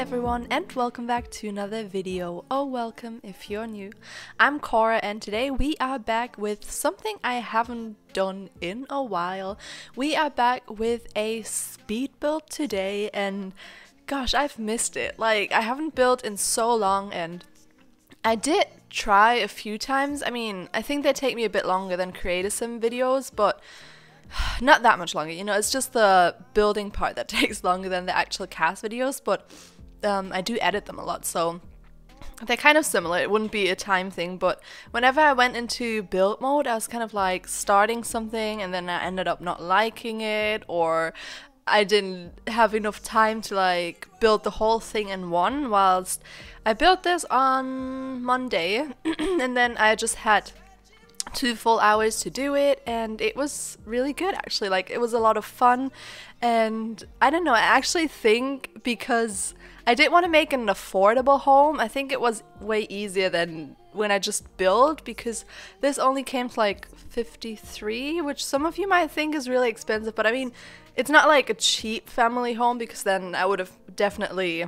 everyone and welcome back to another video, or welcome if you're new. I'm Cora and today we are back with something I haven't done in a while. We are back with a speed build today and gosh, I've missed it. Like, I haven't built in so long and I did try a few times. I mean, I think they take me a bit longer than Create a Sim videos, but not that much longer, you know, it's just the building part that takes longer than the actual cast videos, but I do edit them a lot, so they're kind of similar. It wouldn't be a time thing, but whenever I went into build mode, I was kind of like starting something and then I ended up not liking it, or I didn't have enough time to like build the whole thing in one, whilst I built this on Monday and then I just had 2 full hours to do it and it was really good actually. Like, it was a lot of fun and I don't know, I actually think because I did want to make an affordable home, I think it was way easier than when I just built, because this only came to like 53, which some of you might think is really expensive, but I mean, it's not like a cheap family home, because then I would have definitely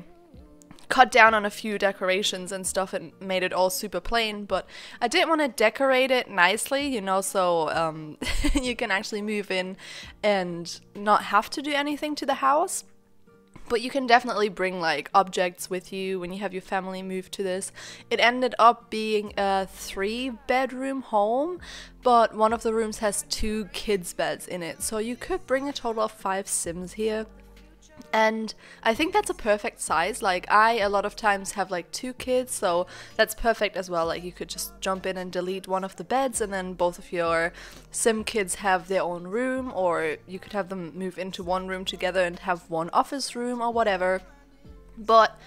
cut down on a few decorations and stuff and made it all super plain, but I did want to decorate it nicely, you know, so you can actually move in and not have to do anything to the house. But you can definitely bring like objects with you when you have your family move to this. It ended up being a 3-bedroom home, but one of the rooms has 2 kids' beds in it, so you could bring a total of 5 Sims here. And I think that's a perfect size. Like, I a lot of times have like 2 kids, so that's perfect as well. Like, you could just jump in and delete one of the beds and then both of your Sim kids have their own room, or you could have them move into one room together and have one office room or whatever. But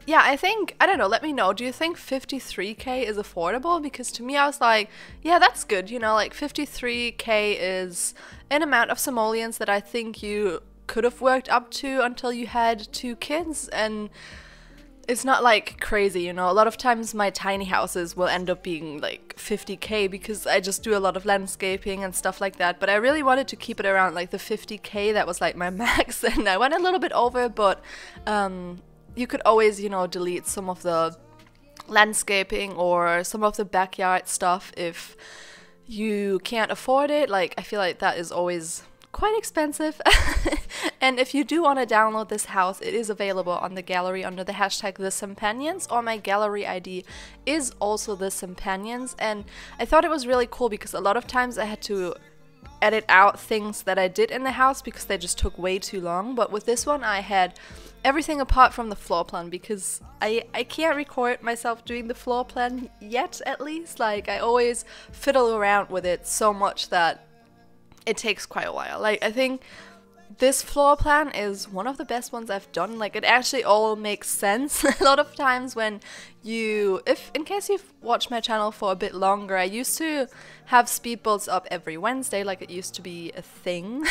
yeah, I think, I don't know, let me know, do you think 53k is affordable? Because to me I was like, yeah, that's good, you know, like 53k is an amount of simoleons that I think you could have worked up to until you had 2 kids, and it's not like crazy, you know. A lot of times my tiny houses will end up being like 50k because I just do a lot of landscaping and stuff like that, but I really wanted to keep it around like the 50k. That was like my max and I went a little bit over, but you could always, you know, delete some of the landscaping or some of the backyard stuff if you can't afford it. Like, I feel like that is always quite expensive. And if you do want to download this house, it is available on the gallery under the hashtag TheSimPanions, or my gallery ID is also TheSimPanions. And I thought it was really cool because a lot of times I had to edit out things that I did in the house because they just took way too long, but with this one I had everything apart from the floor plan, because I can't record myself doing the floor plan yet, at least. Like, I always fiddle around with it so much that it takes quite a while. Like, I think this floor plan is one of the best ones I've done. Like, it actually all makes sense. A lot of times when you, in case you've watched my channel for a bit longer, I used to have speed builds up every Wednesday, like it used to be a thing.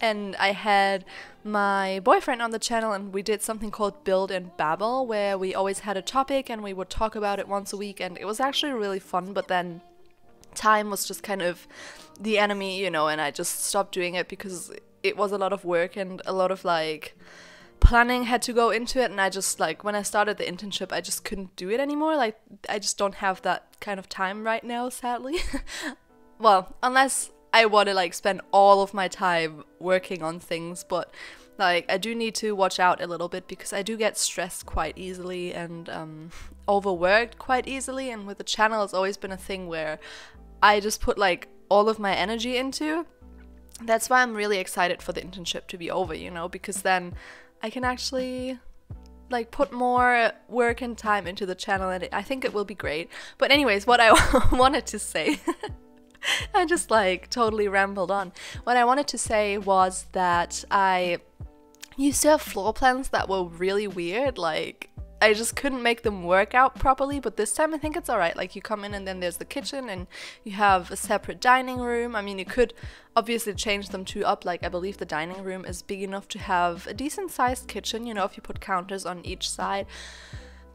And I had my boyfriend on the channel and we did something called Build and Babble, where we always had a topic and we would talk about it once a week, and it was actually really fun, but then time was just kind of the enemy, you know, and I just stopped doing it because it was a lot of work and a lot of like planning had to go into it, and I just, like, when I started the internship I just couldn't do it anymore. Like, I just don't have that kind of time right now, sadly. Well, unless I want to like spend all of my time working on things, but like, I do need to watch out a little bit because I do get stressed quite easily and overworked quite easily, and with the channel it's always been a thing where I just put like all of my energy into. That's why I'm really excited for the internship to be over, you know, because then I can actually like put more work and time into the channel, and I think it will be great. But anyways, what I wanted to say, I just like totally rambled on. What I wanted to say was that I used to have floor plans that were really weird. Like, I just couldn't make them work out properly, but this time I think it's alright. Like, you come in and then there's the kitchen and you have a separate dining room. I mean, you could obviously change them two up. Like, I believe the dining room is big enough to have a decent sized kitchen, you know, if you put counters on each side.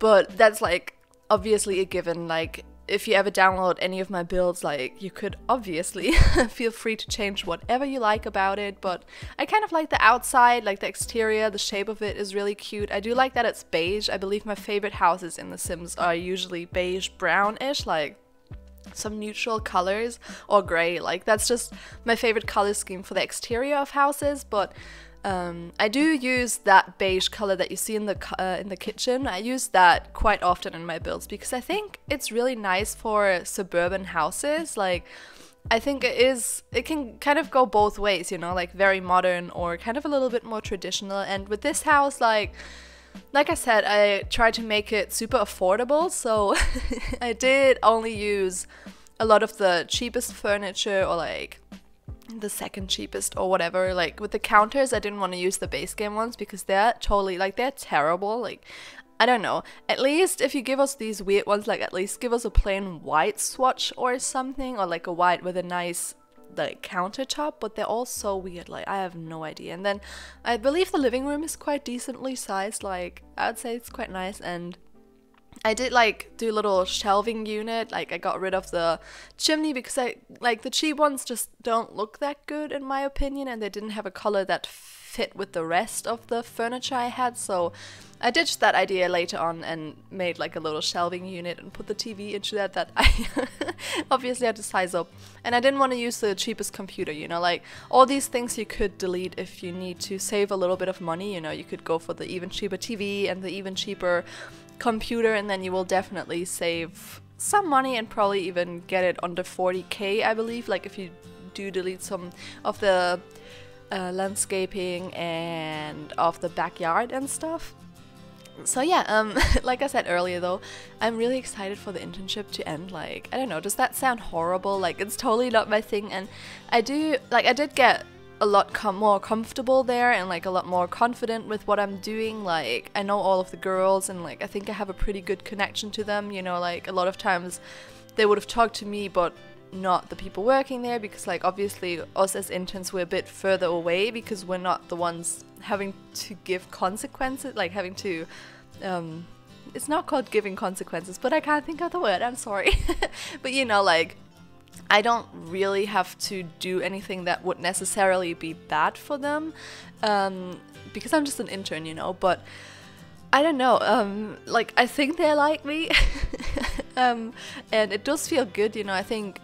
But that's like obviously a given. Like, if you ever download any of my builds, like, you could obviously feel free to change whatever you like about it, but I kind of like the outside, like the exterior, the shape of it is really cute. I do like that it's beige. I believe my favorite houses in The Sims are usually beige brownish, like some neutral colors, or gray. Like, that's just my favorite color scheme for the exterior of houses. But I do use that beige color that you see in the kitchen. I use that quite often in my builds because I think it's really nice for suburban houses. Like, I think it can kind of go both ways, you know, like very modern or kind of a little bit more traditional. And with this house, like I said, I tried to make it super affordable, so I did only use a lot of the cheapest furniture, or like the second cheapest or whatever. Like with the counters, I didn't want to use the base game ones because they're totally, like, they're terrible. Like, I don't know, at least if you give us these weird ones, like at least give us a plain white swatch or something, or like a white with a nice like countertop. But they're all so weird, like I have no idea. And then I believe the living room is quite decently sized, like I would say it's quite nice. And I did like do a little shelving unit, like I got rid of the chimney because I like the cheap ones just don't look that good in my opinion, and they didn't have a color that fit with the rest of the furniture I had. So I ditched that idea later on and made like a little shelving unit and put the TV into that I obviously had to size up. And I didn't want to use the cheapest computer, you know, like all these things you could delete if you need to save a little bit of money, you know. You could go for the even cheaper TV and the even cheaper computer, and then you will definitely save some money and probably even get it under 40k, I believe, like if you do delete some of the landscaping and of the backyard and stuff. So yeah, like I said earlier though, I'm really excited for the internship to end. Like, I don't know, does that sound horrible? Like, it's totally not my thing, and I did get a lot more comfortable there and like a lot more confident with what I'm doing. Like, I know all of the girls and like I think I have a pretty good connection to them, you know. Like, a lot of times they would have talked to me but not the people working there, because like obviously us as interns, we're a bit further away because we're not the ones having to give consequences, like having to it's not called giving consequences, but I can't think of the word, I'm sorry. But you know, like I don't really have to do anything that would necessarily be bad for them, because I'm just an intern, you know. But I don't know, like I think they like me. And it does feel good, you know. I think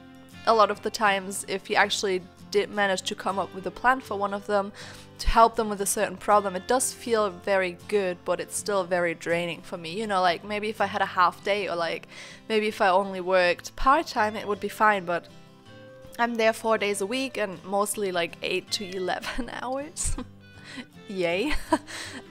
a lot of the times if you actually did manage to come up with a plan for one of them to help them with a certain problem, it does feel very good, but it's still very draining for me, you know. Like maybe if I had a half day, or like maybe if I only worked part-time, it would be fine, but I'm there 4 days a week and mostly like 8 to 11 hours. Yay.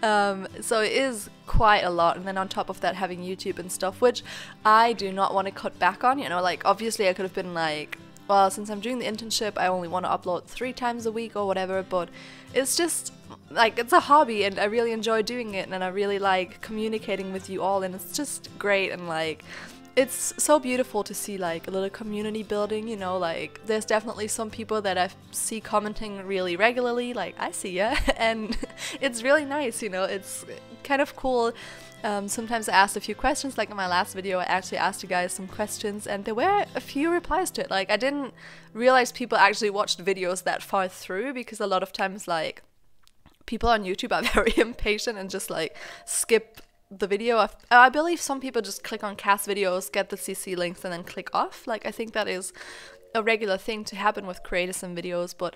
So it is quite a lot, and then on top of that having YouTube and stuff, which I do not want to cut back on, you know. Like obviously I could have been like, well, since I'm doing the internship, I only want to upload 3 times a week or whatever, but it's just like, it's a hobby and I really enjoy doing it, and I really like communicating with you all, and it's just great. And like it's so beautiful to see like a little community building, you know. Like there's definitely some people that I see commenting really regularly, like I see ya, and it's really nice, you know. It's kind of cool. Sometimes I asked a few questions, like in my last video I actually asked you guys some questions and there were a few replies to it. Like I didn't realize people actually watched videos that far through, because a lot of times like people on YouTube are very impatient and just like skip the video. I believe some people just click on cast videos, get the CC links and then click off. Like I think that is a regular thing to happen with creators and videos. But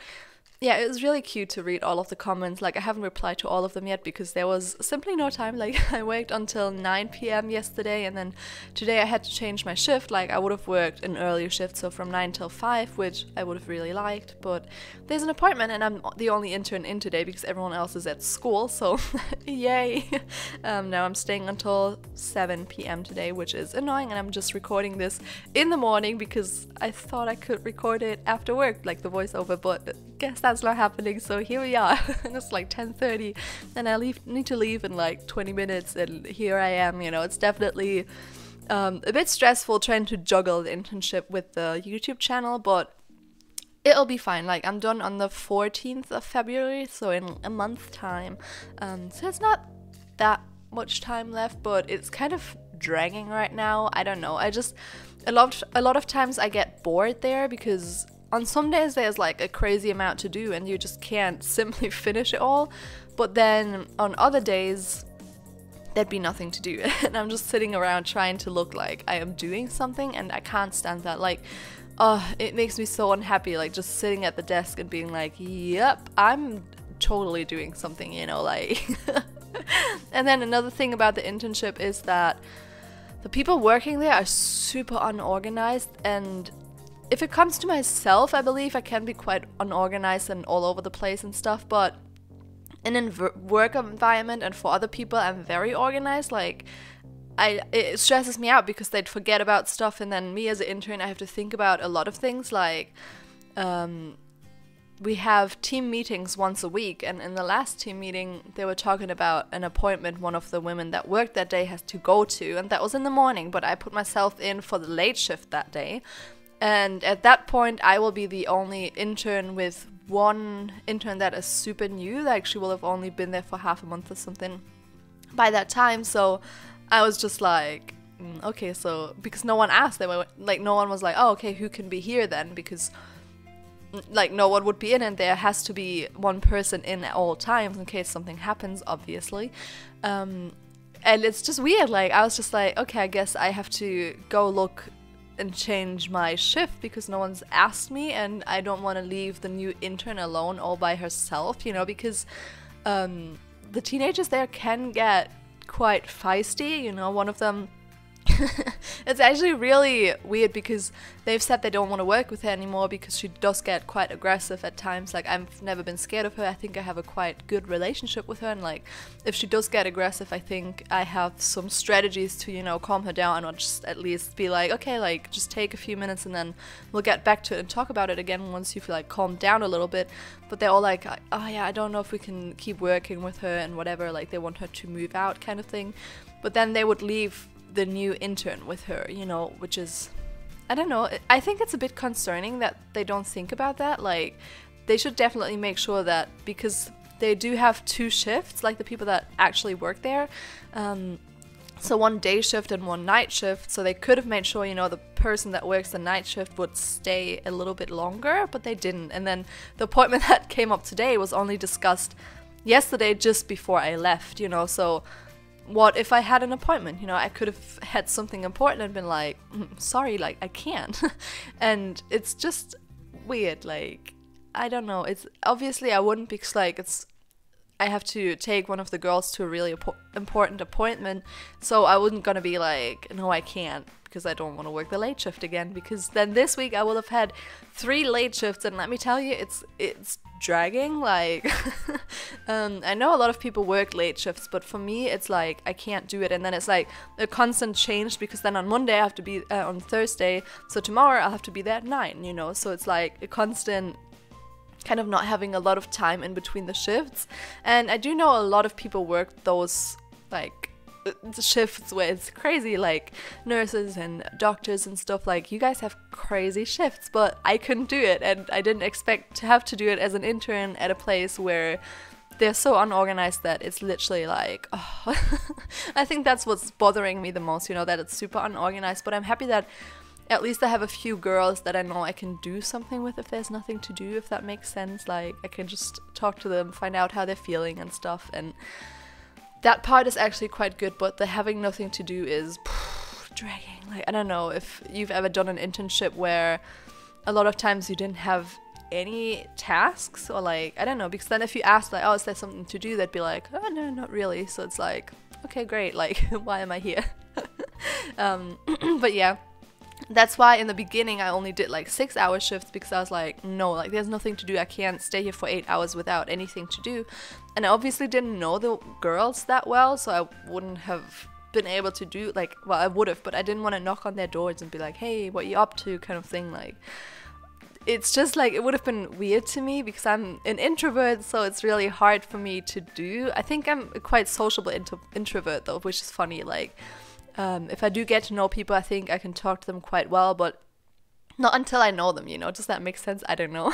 yeah, it was really cute to read all of the comments. Like I haven't replied to all of them yet because there was simply no time. Like I worked until 9 p.m. yesterday, and then today I had to change my shift. Like I would have worked an earlier shift, so from 9 till 5, which I would have really liked, but there's an appointment and I'm the only intern in today because everyone else is at school, so yay. Now I'm staying until 7 p.m. today, which is annoying, and I'm just recording this in the morning because I thought I could record it after work, like the voiceover, but guess that's not happening, so here we are. It's like 10:30 and I need to leave in like 20 minutes, and here I am, you know. It's definitely a bit stressful trying to juggle the internship with the YouTube channel, but it'll be fine. Like I'm done on the 14th of February, so in a month's time. So it's not that much time left, but it's kind of dragging right now. I don't know, a lot of times I get bored there because on some days there's like a crazy amount to do and you just can't simply finish it all. But then on other days there'd be nothing to do and I'm just sitting around trying to look like I am doing something, and I can't stand that. Like, it makes me so unhappy, like just sitting at the desk and being like, yep, I'm totally doing something, you know, like. And then another thing about the internship is that the people working there are super unorganized, and if it comes to myself, I believe I can be quite unorganized and all over the place and stuff, but in a work environment and for other people, I'm very organized. Like, it stresses me out because they'd forget about stuff, and then me as an intern, I have to think about a lot of things. Like, we have team meetings once a week, and in the last team meeting they were talking about an appointment one of the women that worked that day has to go to, and that was in the morning, but I put myself in for the late shift that day. And at that point I will be the only intern with one intern that is super new. Like, she will have only been there for half a month or something by that time. So I was just like, okay, so because no one asked, they were like, no one was like, oh, okay, who can be here then, because like no one would be in, and there has to be one person in at all times in case something happens, obviously. And it's just weird. Like, I was just like, okay, I guess I have to go look and change my shift because no one's asked me, and I don't want to leave the new intern alone all by herself, you know, because the teenagers there can get quite feisty, you know. One of them it's actually really weird because they've said they don't want to work with her anymore because she does get quite aggressive at times. Like, I've never been scared of her. I think I have a quite good relationship with her, and like, if she does get aggressive, I think I have some strategies to, you know, calm her down, or just at least be like, okay, like, just take a few minutes and then we'll get back to it and talk about it again once you feel like calmed down a little bit. But they're all like, oh yeah, I don't know if we can keep working with her and whatever, like they want her to move out kind of thing. But then they would leave the new intern with her, you know, which is, I don't know, I think it's a bit concerning that they don't think about that. Like, they should definitely make sure that, because they do have 2 shifts, like the people that actually work there, so one day shift and one night shift, so they could have made sure, you know, the person that works the night shift would stay a little bit longer, but they didn't. And then the appointment that came up today was only discussed yesterday just before I left, you know. So what if I had an appointment, you know, I could have had something important and been like, sorry, like, I can't. And it's just weird. Like, I don't know, it's obviously I wouldn't, because like I have to take one of the girls to a really important appointment, so I wasn't gonna be like, no, I can't, because I don't want to work the late shift again, because then this week I will have had 3 late shifts, and let me tell you, it's dragging. Like, I know a lot of people work late shifts, but for me it's like I can't do it, and then it's like a constant change, because then on Monday I have to be on Thursday, so tomorrow I'll have to be there at 9, you know, so it's like a constant kind of not having a lot of time in between the shifts. And I do know a lot of people work those like shifts where it's crazy, like nurses and doctors and stuff. Like, you guys have crazy shifts, but I couldn't do it, and I didn't expect to have to do it as an intern at a place where they're so unorganized that it's literally like, oh. I think that's what's bothering me the most, you know, that it's super unorganized. But I'm happy that at least I have a few girls that I know I can do something with if there's nothing to do, if that makes sense. Like, I can just talk to them, find out how they're feeling and stuff, and that part is actually quite good. But the having nothing to do is dragging. Like, I don't know if you've ever done an internship where a lot of times you didn't have any tasks, or like, I don't know, because then if you ask like, oh, is there something to do, they'd be like, oh no, not really. So it's like, okay, great, like, why am I here? But yeah, that's why in the beginning I only did like 6-hour shifts, because I was like, no, like, there's nothing to do, I can't stay here for 8 hours without anything to do. And I obviously didn't know the girls that well, so I wouldn't have been able to do, like, well, I would have, but I didn't want to knock on their doors and be like, hey, what you up to, kind of thing. Like, it's just like, it would have been weird to me because I'm an introvert, so it's really hard for me to do. I think I'm a quite sociable introvert though, which is funny. Like, if I do get to know people, I think I can talk to them quite well, but Not until I know them, you know. Does that make sense? I don't know.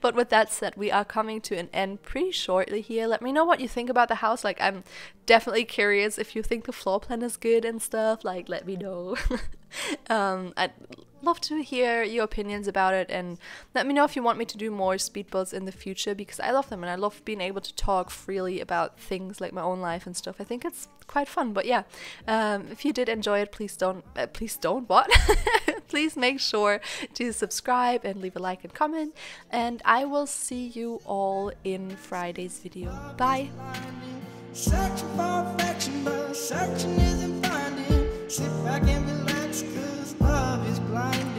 But with that said, we are coming to an end pretty shortly here. Let me know what you think about the house. Like, I'm definitely curious if you think the floor plan is good and stuff. Like, let me know. I'd love to hear your opinions about it, and let me know if you want me to do more speed builds in the future, because I love them and I love being able to talk freely about things like my own life and stuff. I think it's quite fun. But yeah, if you did enjoy it, please don't what? Please make sure to subscribe and leave a like and comment, and I will see you all in Friday's video. Bye! Searching for affection, but searching isn't finding. Sit back and relax, 'cause love is blinding.